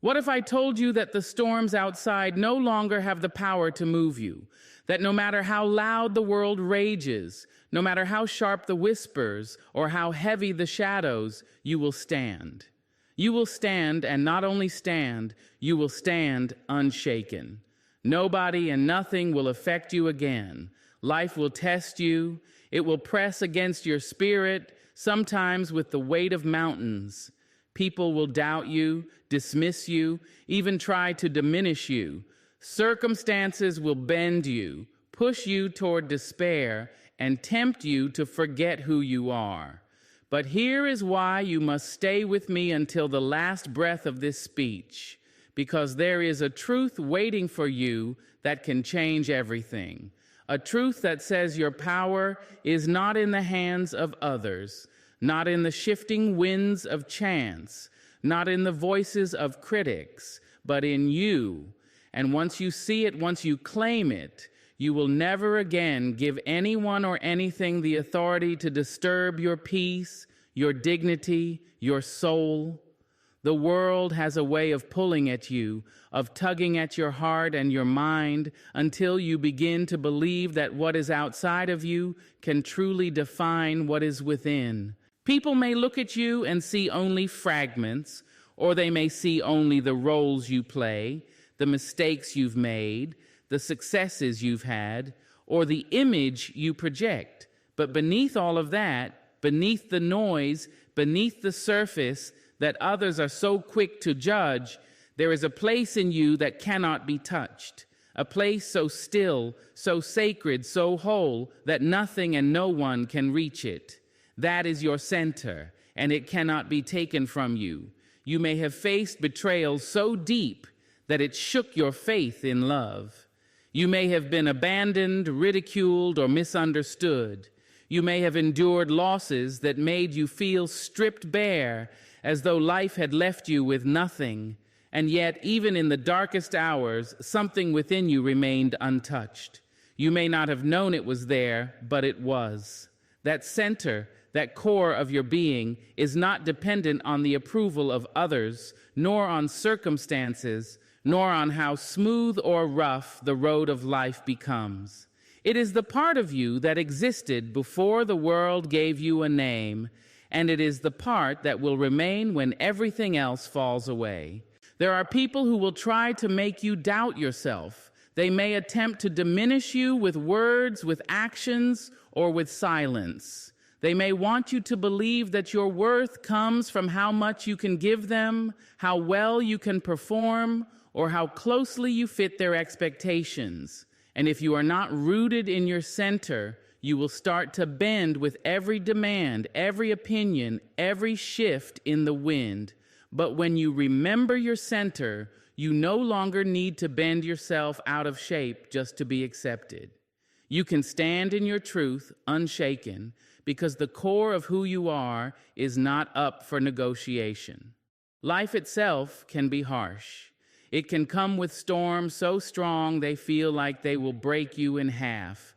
What if I told you that the storms outside no longer have the power to move you? That no matter how loud the world rages, no matter how sharp the whispers or how heavy the shadows, you will stand. You will stand, and not only stand, you will stand unshaken. Nobody and nothing will affect you again. Life will test you. It will press against your spirit, sometimes with the weight of mountains. People will doubt you, dismiss you, even try to diminish you. Circumstances will bend you, push you toward despair, and tempt you to forget who you are. But here is why you must stay with me until the last breath of this speech, because there is a truth waiting for you that can change everything. A truth that says your power is not in the hands of others, not in the shifting winds of chance, not in the voices of critics, but in you. And once you see it, once you claim it, you will never again give anyone or anything the authority to disturb your peace, your dignity, your soul. The world has a way of pulling at you, of tugging at your heart and your mind until you begin to believe that what is outside of you can truly define what is within. People may look at you and see only fragments, or they may see only the roles you play, the mistakes you've made, the successes you've had, or the image you project. But beneath all of that, beneath the noise, beneath the surface that others are so quick to judge, there is a place in you that cannot be touched, a place so still, so sacred, so whole that nothing and no one can reach it. That is your center, and it cannot be taken from you. You may have faced betrayal so deep that it shook your faith in love. You may have been abandoned, ridiculed, or misunderstood. You may have endured losses that made you feel stripped bare, as though life had left you with nothing. And yet, even in the darkest hours, something within you remained untouched. You may not have known it was there, but it was. That center, that core of your being, is not dependent on the approval of others, nor on circumstances, nor on how smooth or rough the road of life becomes. It is the part of you that existed before the world gave you a name, and it is the part that will remain when everything else falls away. There are people who will try to make you doubt yourself. They may attempt to diminish you with words, with actions, or with silence. They may want you to believe that your worth comes from how much you can give them, how well you can perform, or how closely you fit their expectations. And if you are not rooted in your center, you will start to bend with every demand, every opinion, every shift in the wind. But when you remember your center, you no longer need to bend yourself out of shape just to be accepted. You can stand in your truth, unshaken, because the core of who you are is not up for negotiation. Life itself can be harsh. It can come with storms so strong they feel like they will break you in half.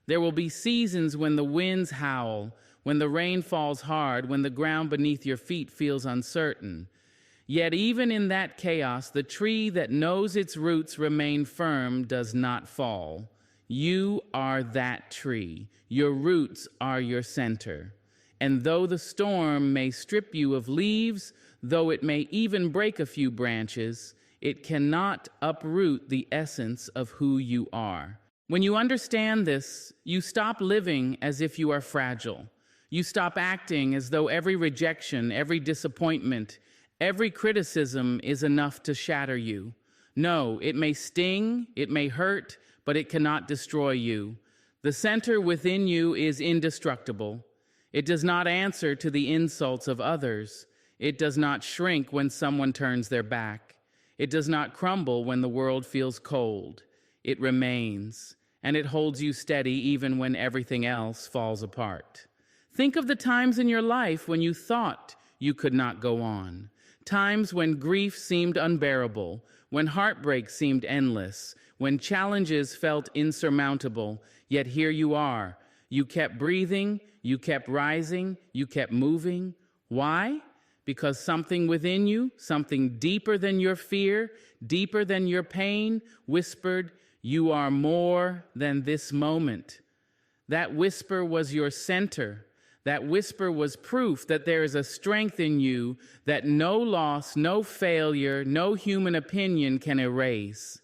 There will be seasons when the winds howl, when the rain falls hard, when the ground beneath your feet feels uncertain. Yet even in that chaos, the tree that knows its roots remain firm does not fall. You are that tree. Your roots are your center. And though the storm may strip you of leaves, though it may even break a few branches, it cannot uproot the essence of who you are. When you understand this, you stop living as if you are fragile. You stop acting as though every rejection, every disappointment, every criticism is enough to shatter you. No, it may sting, it may hurt, but it cannot destroy you. The center within you is indestructible. It does not answer to the insults of others. It does not shrink when someone turns their back. It does not crumble when the world feels cold. It remains, and it holds you steady even when everything else falls apart. Think of the times in your life when you thought you could not go on. Times when grief seemed unbearable, when heartbreak seemed endless, when challenges felt insurmountable, yet here you are. You kept breathing, you kept rising, you kept moving. Why? because something within you, something deeper than your fear, deeper than your pain, whispered, "You are more than this moment." That whisper was your center. That whisper was proof that there is a strength in you that no loss, no failure, no human opinion can erase.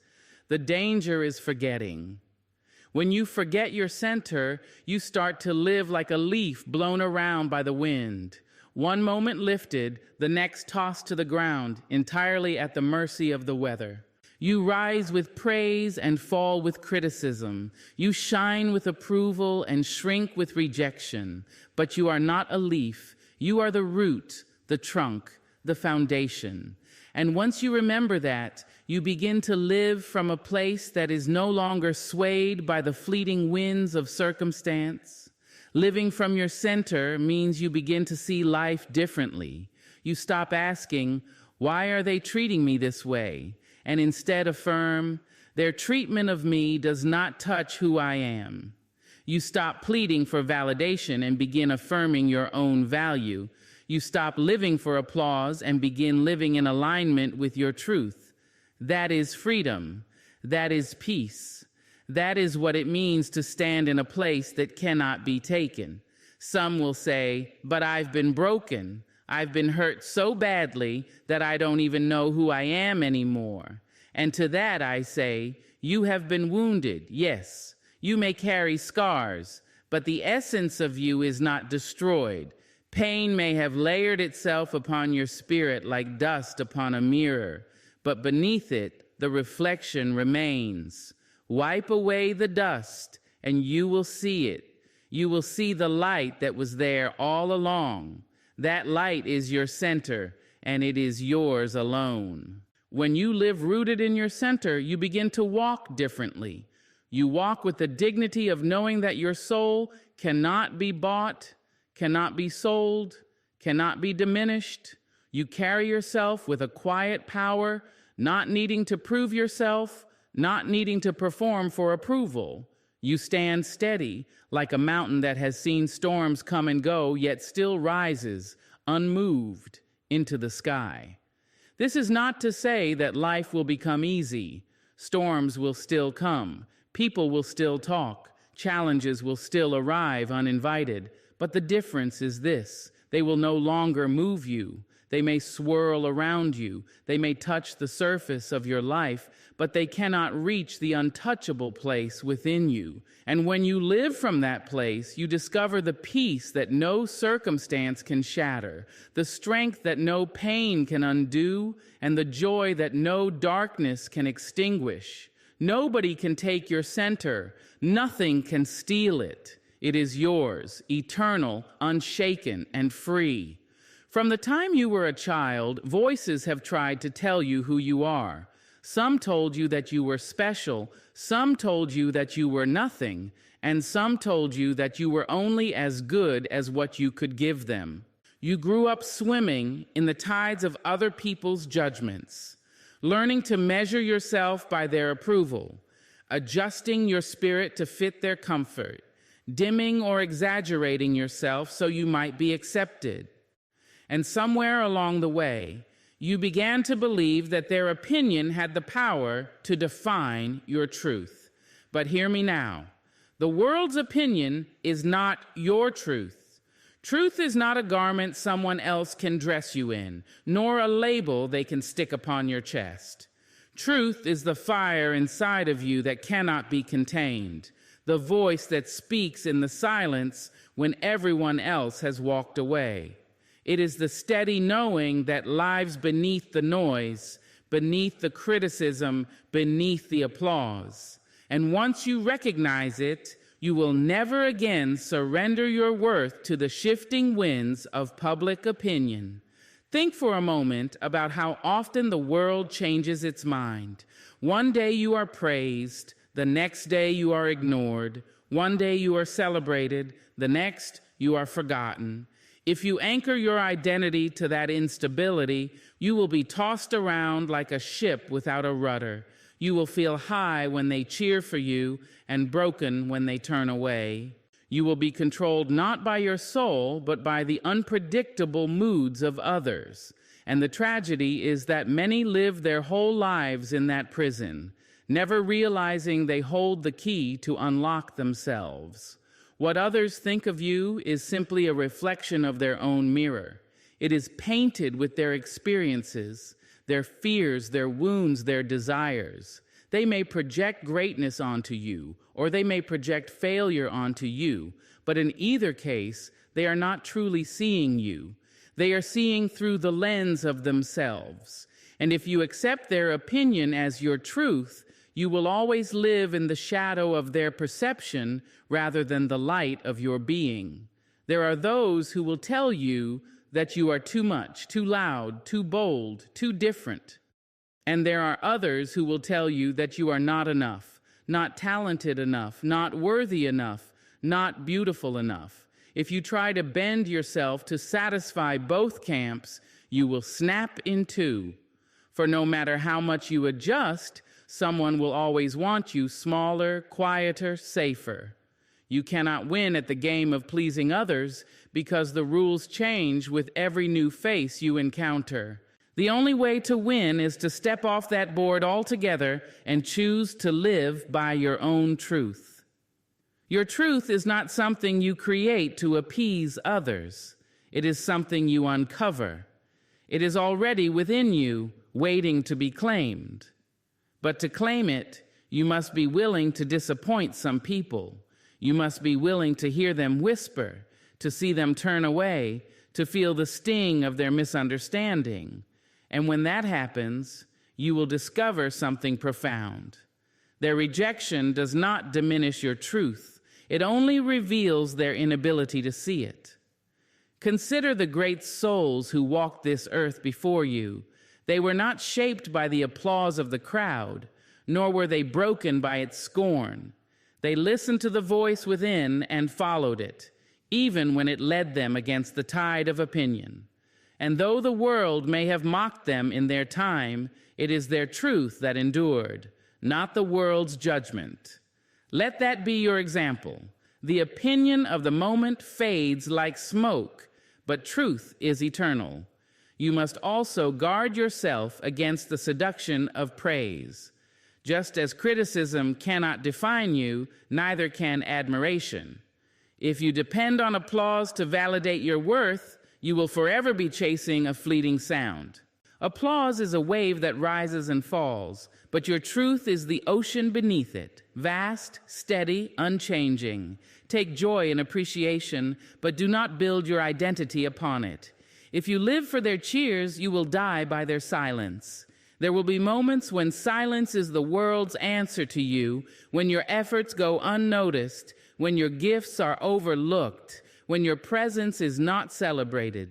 The danger is forgetting. When you forget your center, you start to live like a leaf blown around by the wind. One moment lifted, the next tossed to the ground, entirely at the mercy of the weather. You rise with praise and fall with criticism. You shine with approval and shrink with rejection. But you are not a leaf. You are the root, the trunk, the foundation. And once you remember that, you begin to live from a place that is no longer swayed by the fleeting winds of circumstance. Living from your center means you begin to see life differently. You stop asking, "Why are they treating me this way?" and instead affirm, "Their treatment of me does not touch who I am." You stop pleading for validation and begin affirming your own value. You stop living for applause and begin living in alignment with your truth. That is freedom. That is peace. That is what it means to stand in a place that cannot be taken. Some will say, "But I've been broken. I've been hurt so badly that I don't even know who I am anymore." And to that I say, you have been wounded, yes. You may carry scars, but the essence of you is not destroyed. Pain may have layered itself upon your spirit like dust upon a mirror, but beneath it, the reflection remains. Wipe away the dust, and you will see it. You will see the light that was there all along. That light is your center, and it is yours alone. When you live rooted in your center, you begin to walk differently. You walk with the dignity of knowing that your soul cannot be bought, cannot be sold, cannot be diminished. You carry yourself with a quiet power, not needing to prove yourself, not needing to perform for approval. You stand steady, like a mountain that has seen storms come and go, yet still rises, unmoved, into the sky. This is not to say that life will become easy. Storms will still come. People will still talk. Challenges will still arrive uninvited. But the difference is this: they will no longer move you. They may swirl around you. They may touch the surface of your life, but they cannot reach the untouchable place within you. And when you live from that place, you discover the peace that no circumstance can shatter, the strength that no pain can undo, and the joy that no darkness can extinguish. Nobody can take your center. Nothing can steal it. It is yours, eternal, unshaken, and free. From the time you were a child, voices have tried to tell you who you are. Some told you that you were special, some told you that you were nothing, and some told you that you were only as good as what you could give them. You grew up swimming in the tides of other people's judgments, learning to measure yourself by their approval, adjusting your spirit to fit their comfort, dimming or exaggerating yourself so you might be accepted. And somewhere along the way, you began to believe that their opinion had the power to define your truth. But hear me now. The world's opinion is not your truth. Truth is not a garment someone else can dress you in, nor a label they can stick upon your chest. Truth is the fire inside of you that cannot be contained, the voice that speaks in the silence when everyone else has walked away. It is the steady knowing that lives beneath the noise, beneath the criticism, beneath the applause. And once you recognize it, you will never again surrender your worth to the shifting winds of public opinion. Think for a moment about how often the world changes its mind. One day you are praised, the next day you are ignored. One day you are celebrated, the next you are forgotten. If you anchor your identity to that instability, you will be tossed around like a ship without a rudder. You will feel high when they cheer for you and broken when they turn away. You will be controlled not by your soul, but by the unpredictable moods of others. And the tragedy is that many live their whole lives in that prison, never realizing they hold the key to unlock themselves. What others think of you is simply a reflection of their own mirror. It is painted with their experiences, their fears, their wounds, their desires. They may project greatness onto you, or they may project failure onto you, but in either case, they are not truly seeing you. They are seeing through the lens of themselves. And if you accept their opinion as your truth, you will always live in the shadow of their perception rather than the light of your being. There are those who will tell you that you are too much, too loud, too bold, too different. And there are others who will tell you that you are not enough, not talented enough, not worthy enough, not beautiful enough. If you try to bend yourself to satisfy both camps, you will snap in two. For no matter how much you adjust, someone will always want you smaller, quieter, safer. You cannot win at the game of pleasing others because the rules change with every new face you encounter. The only way to win is to step off that board altogether and choose to live by your own truth. Your truth is not something you create to appease others. It is something you uncover. It is already within you, waiting to be claimed. But to claim it, you must be willing to disappoint some people. You must be willing to hear them whisper, to see them turn away, to feel the sting of their misunderstanding. And when that happens, you will discover something profound. Their rejection does not diminish your truth. It only reveals their inability to see it. Consider the great souls who walked this earth before you. They were not shaped by the applause of the crowd, nor were they broken by its scorn. They listened to the voice within and followed it, even when it led them against the tide of opinion. And though the world may have mocked them in their time, it is their truth that endured, not the world's judgment. Let that be your example. The opinion of the moment fades like smoke, but truth is eternal. You must also guard yourself against the seduction of praise. Just as criticism cannot define you, neither can admiration. If you depend on applause to validate your worth, you will forever be chasing a fleeting sound. Applause is a wave that rises and falls, but your truth is the ocean beneath it, vast, steady, unchanging. Take joy in appreciation, but do not build your identity upon it. If you live for their cheers, you will die by their silence. There will be moments when silence is the world's answer to you, when your efforts go unnoticed, when your gifts are overlooked, when your presence is not celebrated.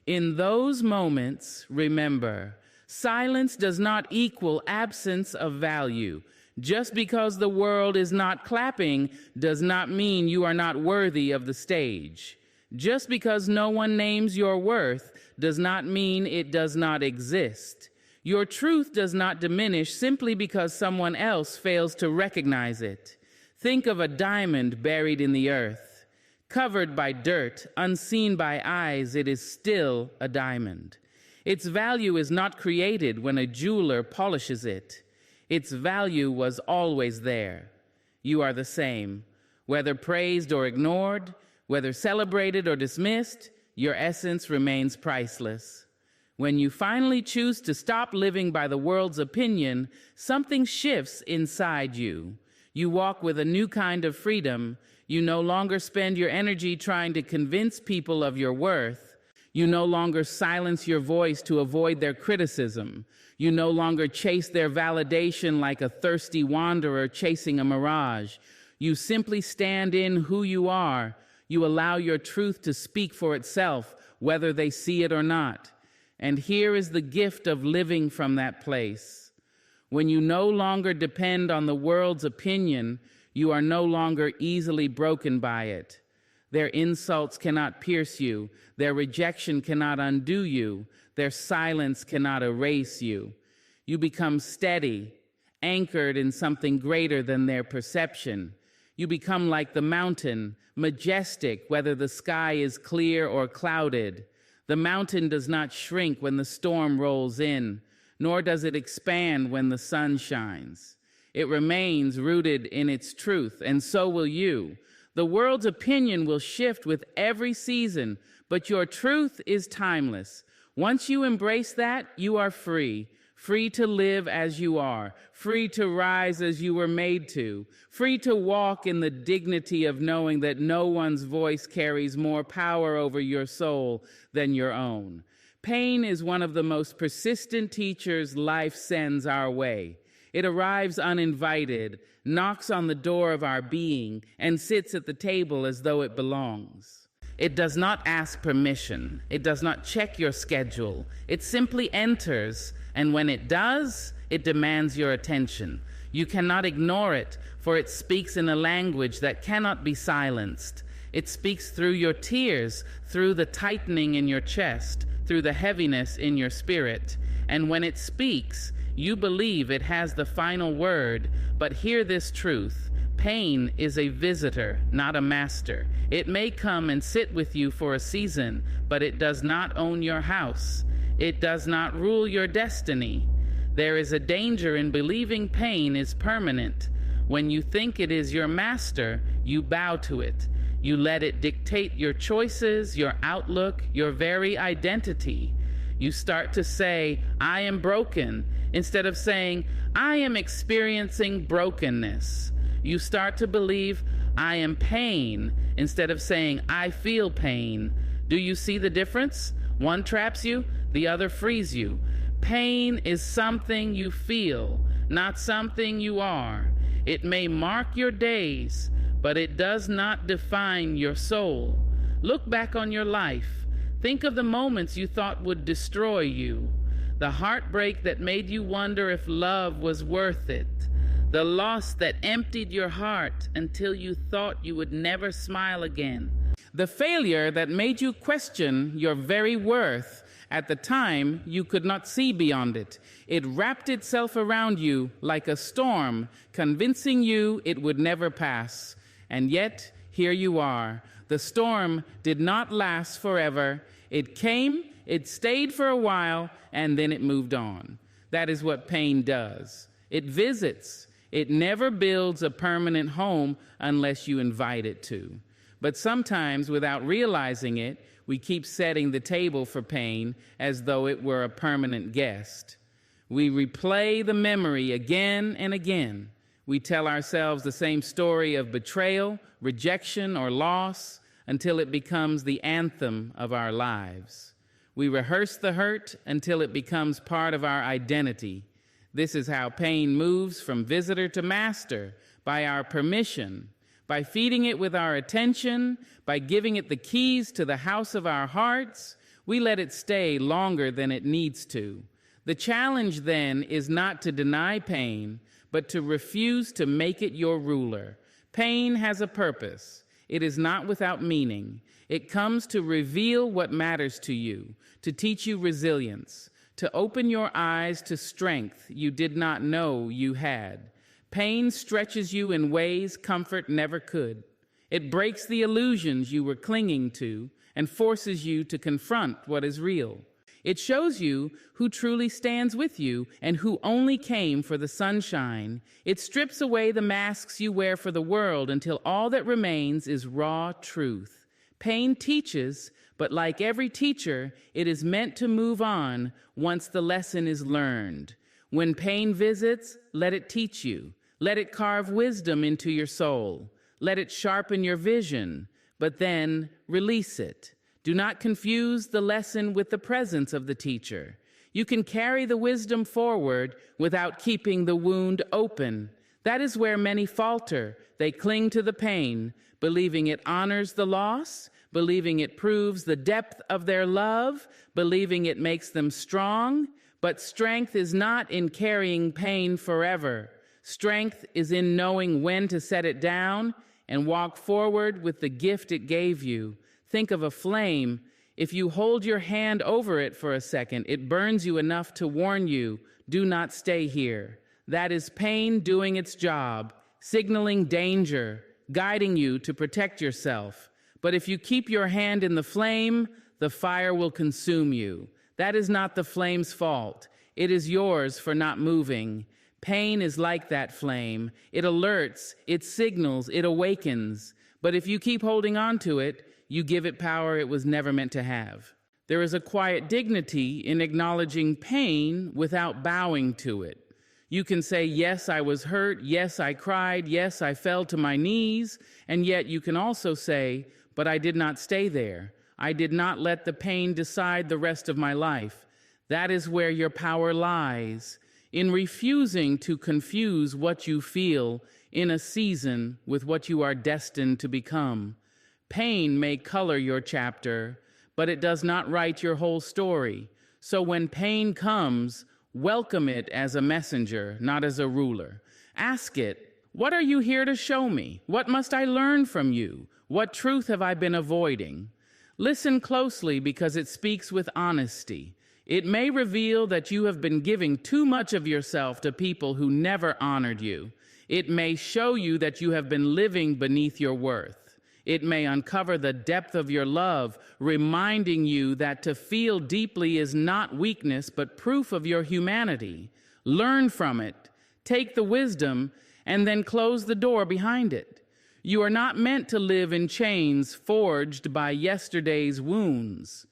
In those moments, remember, silence does not equal absence of value. Just because the world is not clapping does not mean you are not worthy of the stage. Just because no one names your worth does not mean it does not exist. Your truth does not diminish simply because someone else fails to recognize it. Think of a diamond buried in the earth. Covered by dirt, unseen by eyes, it is still a diamond. Its value is not created when a jeweler polishes it. Its value was always there. You are the same. Whether praised or ignored, whether celebrated or dismissed, your essence remains priceless. When you finally choose to stop living by the world's opinion, something shifts inside you. You walk with a new kind of freedom. You no longer spend your energy trying to convince people of your worth. You no longer silence your voice to avoid their criticism. You no longer chase their validation like a thirsty wanderer chasing a mirage. You simply stand in who you are. You allow your truth to speak for itself, whether they see it or not. And here is the gift of living from that place. When you no longer depend on the world's opinion, you are no longer easily broken by it. Their insults cannot pierce you. Their rejection cannot undo you. Their silence cannot erase you. You become steady, anchored in something greater than their perception. You become like the mountain, majestic whether the sky is clear or clouded. The mountain does not shrink when the storm rolls in, nor does it expand when the sun shines. It remains rooted in its truth, and so will you. The world's opinion will shift with every season, but your truth is timeless. Once you embrace that, you are free. Free to live as you are, free to rise as you were made to, free to walk in the dignity of knowing that no one's voice carries more power over your soul than your own. Pain is one of the most persistent teachers life sends our way. It arrives uninvited, knocks on the door of our being, and sits at the table as though it belongs. It does not ask permission. It does not check your schedule. It simply enters, and when it does, it demands your attention. You cannot ignore it, for it speaks in a language that cannot be silenced. It speaks through your tears, through the tightening in your chest, through the heaviness in your spirit. And when it speaks, you believe it has the final word, but hear this truth. Pain is a visitor, not a master. It may come and sit with you for a season, but it does not own your house. It does not rule your destiny. There is a danger in believing pain is permanent. When you think it is your master, you bow to it. You let it dictate your choices, your outlook, your very identity. You start to say, I am broken, instead of saying, I am experiencing brokenness. You start to believe, I am pain, instead of saying, I feel pain. Do you see the difference? One traps you, the other frees you. Pain is something you feel, not something you are. It may mark your days, but it does not define your soul. Look back on your life. Think of the moments you thought would destroy you. The heartbreak that made you wonder if love was worth it. The loss that emptied your heart until you thought you would never smile again. The failure that made you question your very worth. At the time, you could not see beyond it. It wrapped itself around you like a storm, convincing you it would never pass. And yet, here you are. The storm did not last forever. It came, it stayed for a while, and then it moved on. That is what pain does. It visits. It never builds a permanent home unless you invite it to. But sometimes, without realizing it, we keep setting the table for pain as though it were a permanent guest. We replay the memory again and again. We tell ourselves the same story of betrayal, rejection, or loss until it becomes the anthem of our lives. We rehearse the hurt until it becomes part of our identity. This is how pain moves from visitor to master, by our permission, by feeding it with our attention, by giving it the keys to the house of our hearts. We let it stay longer than it needs to. The challenge then is not to deny pain, but to refuse to make it your ruler. Pain has a purpose. It is not without meaning. It comes to reveal what matters to you, to teach you resilience, to open your eyes to strength you did not know you had. Pain stretches you in ways comfort never could. It breaks the illusions you were clinging to and forces you to confront what is real. It shows you who truly stands with you and who only came for the sunshine. It strips away the masks you wear for the world until all that remains is raw truth. Pain teaches, but like every teacher, it is meant to move on once the lesson is learned. When pain visits, let it teach you. Let it carve wisdom into your soul. Let it sharpen your vision, but then release it. Do not confuse the lesson with the presence of the teacher. You can carry the wisdom forward without keeping the wound open. That is where many falter. They cling to the pain, believing it honors the loss, believing it proves the depth of their love, believing it makes them strong. But strength is not in carrying pain forever. Strength is in knowing when to set it down and walk forward with the gift it gave you. Think of a flame. If you hold your hand over it for a second, it burns you enough to warn you, do not stay here. That is pain doing its job, signaling danger, guiding you to protect yourself. But if you keep your hand in the flame, the fire will consume you. That is not the flame's fault. It is yours for not moving. Pain is like that flame. It alerts, it signals, it awakens. But if you keep holding on to it, you give it power it was never meant to have. There is a quiet dignity in acknowledging pain without bowing to it. You can say, yes, I was hurt, yes, I cried, yes, I fell to my knees, and yet you can also say, but I did not stay there. I did not let the pain decide the rest of my life. That is where your power lies, in refusing to confuse what you feel in a season with what you are destined to become. Pain may color your chapter, but it does not write your whole story. So when pain comes, welcome it as a messenger, not as a ruler. Ask it, what are you here to show me? What must I learn from you? What truth have I been avoiding? Listen closely because it speaks with honesty. It may reveal that you have been giving too much of yourself to people who never honored you. It may show you that you have been living beneath your worth. It may uncover the depth of your love, reminding you that to feel deeply is not weakness, but proof of your humanity. Learn from it, take the wisdom, and then close the door behind it. You are not meant to live in chains forged by yesterday's wounds.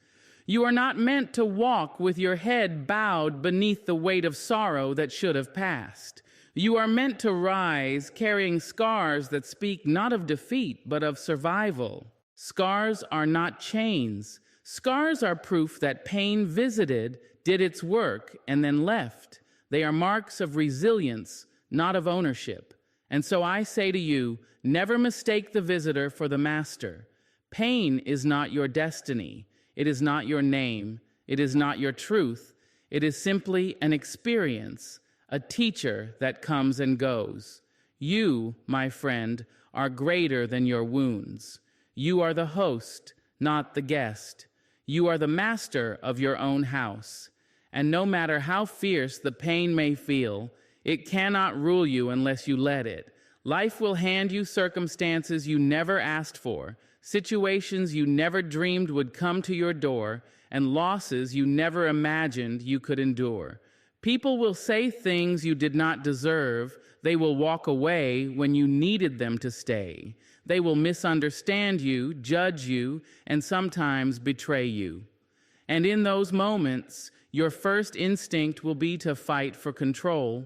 You are not meant to walk with your head bowed beneath the weight of sorrow that should have passed. You are meant to rise carrying scars that speak not of defeat, but of survival. Scars are not chains. Scars are proof that pain visited, did its work, and then left. They are marks of resilience, not of ownership. And so I say to you, never mistake the visitor for the master. Pain is not your destiny. It is not your name. It is not your truth. It is simply an experience, a teacher that comes and goes. You, my friend, are greater than your wounds. You are the host, not the guest. You are the master of your own house. And no matter how fierce the pain may feel, it cannot rule you unless you let it. Life will hand you circumstances you never asked for, situations you never dreamed would come to your door, and losses you never imagined you could endure. People will say things you did not deserve. They will walk away when you needed them to stay. They will misunderstand you, judge you, and sometimes betray you. And in those moments, your first instinct will be to fight for control.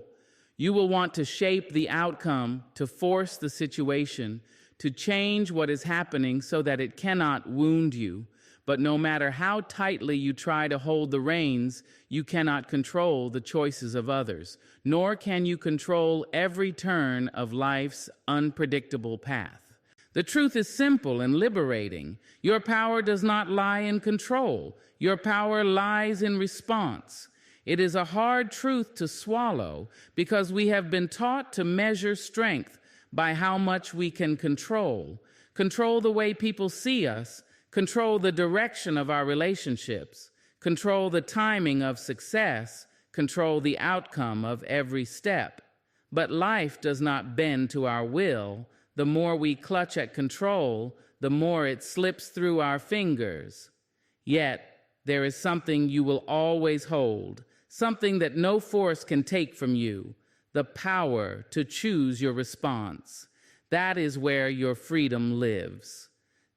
You will want to shape the outcome, to force the situation, to change what is happening so that it cannot wound you. But no matter how tightly you try to hold the reins, you cannot control the choices of others, nor can you control every turn of life's unpredictable path. The truth is simple and liberating. Your power does not lie in control. Your power lies in response. It is a hard truth to swallow because we have been taught to measure strength by how much we can control. Control the way people see us, control the direction of our relationships, control the timing of success, control the outcome of every step. But life does not bend to our will. The more we clutch at control, the more it slips through our fingers. Yet, there is something you will always hold, something that no force can take from you, the power to choose your response. That is where your freedom lives.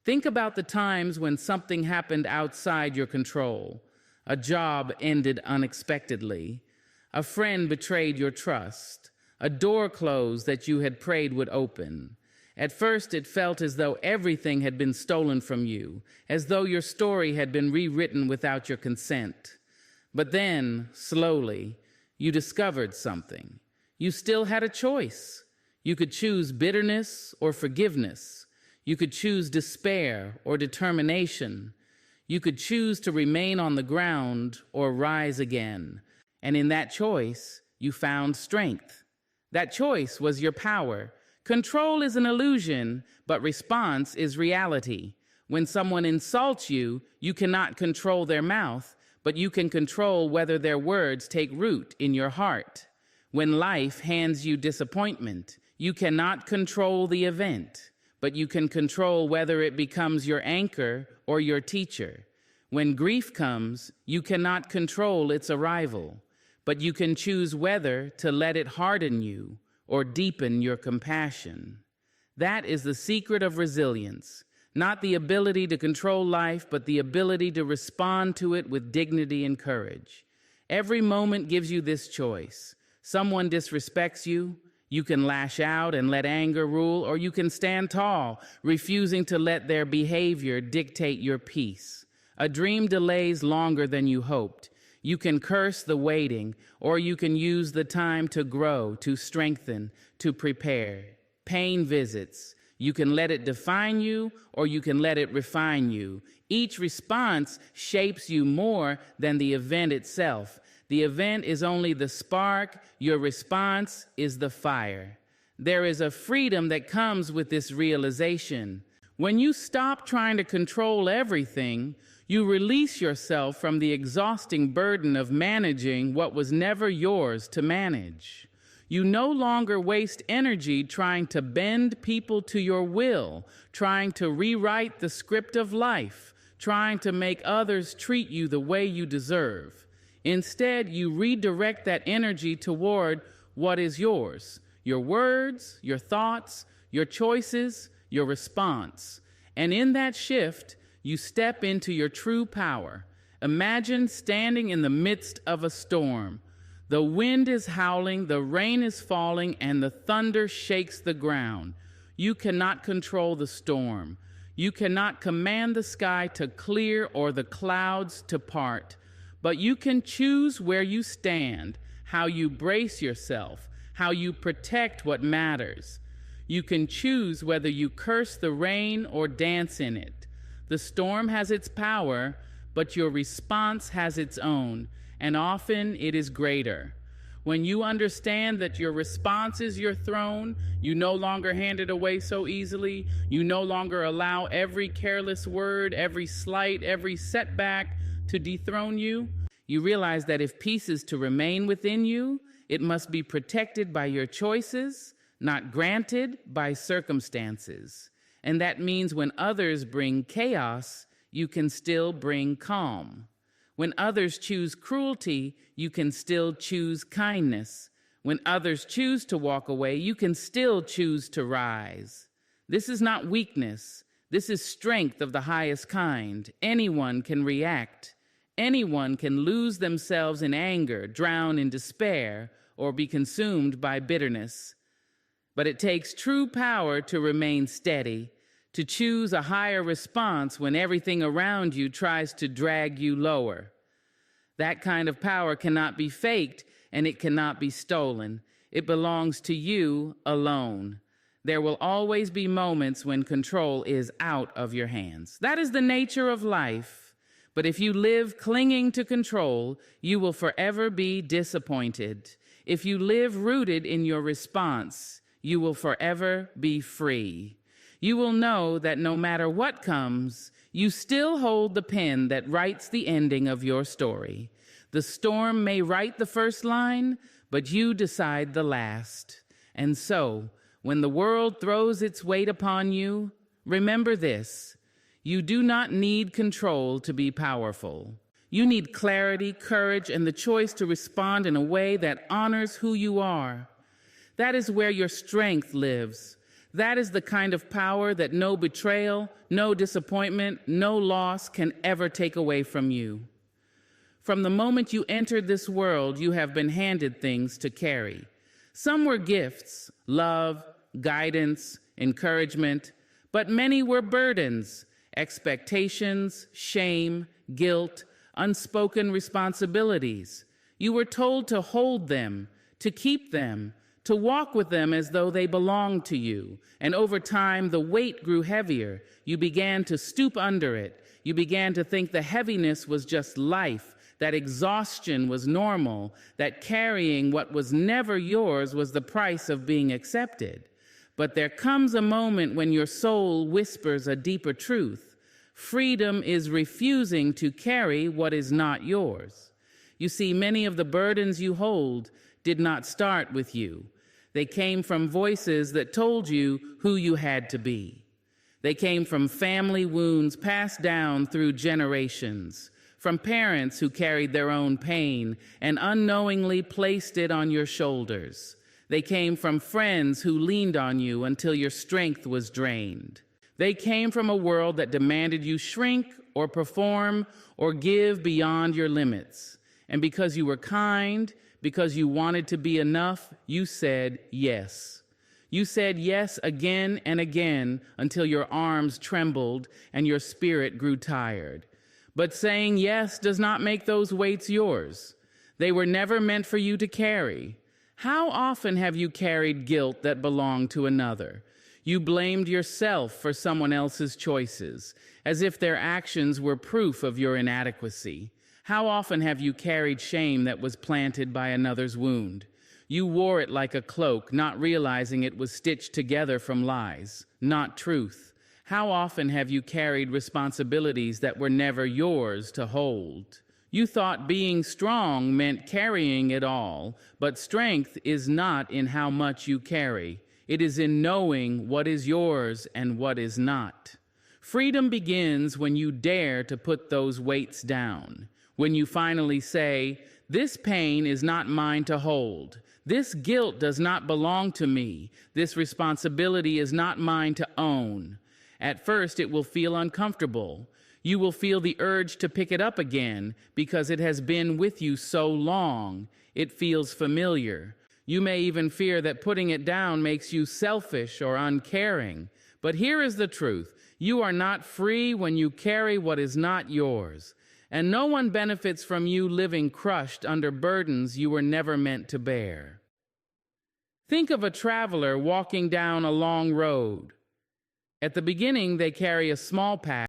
Think about the times when something happened outside your control. A job ended unexpectedly. A friend betrayed your trust. A door closed that you had prayed would open. At first, it felt as though everything had been stolen from you, as though your story had been rewritten without your consent. But then, slowly, you discovered something. You still had a choice. You could choose bitterness or forgiveness. You could choose despair or determination. You could choose to remain on the ground or rise again. And in that choice, you found strength. That choice was your power. Control is an illusion, but response is reality. When someone insults you, you cannot control their mouth, but you can control whether their words take root in your heart. When life hands you disappointment, you cannot control the event, but you can control whether it becomes your anchor or your teacher. When grief comes, you cannot control its arrival, but you can choose whether to let it harden you or deepen your compassion. That is the secret of resilience, not the ability to control life, but the ability to respond to it with dignity and courage. Every moment gives you this choice. Someone disrespects you, you can lash out and let anger rule, or you can stand tall, refusing to let their behavior dictate your peace. A dream delays longer than you hoped. You can curse the waiting, or you can use the time to grow, to strengthen, to prepare. Pain visits. You can let it define you, or you can let it refine you. Each response shapes you more than the event itself. The event is only the spark, your response is the fire. There is a freedom that comes with this realization. When you stop trying to control everything, you release yourself from the exhausting burden of managing what was never yours to manage. You no longer waste energy trying to bend people to your will, trying to rewrite the script of life, trying to make others treat you the way you deserve. Instead, you redirect that energy toward what is yours: your words, your thoughts, your choices, your response. And in that shift, you step into your true power. Imagine standing in the midst of a storm. The wind is howling, the rain is falling, and the thunder shakes the ground. You cannot control the storm. You cannot command the sky to clear or the clouds to part. But you can choose where you stand, how you brace yourself, how you protect what matters. You can choose whether you curse the rain or dance in it. The storm has its power, but your response has its own, and often it is greater. When you understand that your response is your throne, you no longer hand it away so easily. You no longer allow every careless word, every slight, every setback to dethrone you. You realize that if peace is to remain within you, it must be protected by your choices, not granted by circumstances. And that means when others bring chaos, you can still bring calm. When others choose cruelty, you can still choose kindness. When others choose to walk away, you can still choose to rise. This is not weakness. This is strength of the highest kind. Anyone can react. Anyone can lose themselves in anger, drown in despair, or be consumed by bitterness. But it takes true power to remain steady, to choose a higher response when everything around you tries to drag you lower. That kind of power cannot be faked, and it cannot be stolen. It belongs to you alone. There will always be moments when control is out of your hands. That is the nature of life. But if you live clinging to control, you will forever be disappointed. If you live rooted in your response, you will forever be free. You will know that no matter what comes, you still hold the pen that writes the ending of your story. The storm may write the first line, but you decide the last. And so, when the world throws its weight upon you, remember this: you do not need control to be powerful. You need clarity, courage, and the choice to respond in a way that honors who you are. That is where your strength lives. That is the kind of power that no betrayal, no disappointment, no loss can ever take away from you. From the moment you entered this world, you have been handed things to carry. Some were gifts, love, guidance, encouragement, but many were burdens, expectations, shame, guilt, unspoken responsibilities. You were told to hold them, to keep them, to walk with them as though they belonged to you. And over time, the weight grew heavier. You began to stoop under it. You began to think the heaviness was just life, that exhaustion was normal, that carrying what was never yours was the price of being accepted. But there comes a moment when your soul whispers a deeper truth. Freedom is refusing to carry what is not yours. You see, many of the burdens you hold did not start with you. They came from voices that told you who you had to be. They came from family wounds passed down through generations, from parents who carried their own pain and unknowingly placed it on your shoulders. They came from friends who leaned on you until your strength was drained. They came from a world that demanded you shrink or perform or give beyond your limits. And because you were kind, because you wanted to be enough, you said yes. You said yes again and again until your arms trembled and your spirit grew tired. But saying yes does not make those weights yours. They were never meant for you to carry. How often have you carried guilt that belonged to another? You blamed yourself for someone else's choices, as if their actions were proof of your inadequacy. How often have you carried shame that was planted by another's wound? You wore it like a cloak, not realizing it was stitched together from lies, not truth. How often have you carried responsibilities that were never yours to hold? You thought being strong meant carrying it all, but strength is not in how much you carry. It is in knowing what is yours and what is not. Freedom begins when you dare to put those weights down. When you finally say, "This pain is not mine to hold. This guilt does not belong to me. This responsibility is not mine to own." At first, it will feel uncomfortable. You will feel the urge to pick it up again because it has been with you so long. It feels familiar. You may even fear that putting it down makes you selfish or uncaring. But here is the truth. You are not free when you carry what is not yours. And no one benefits from you living crushed under burdens you were never meant to bear. Think of a traveler walking down a long road. At the beginning, they carry a small pack.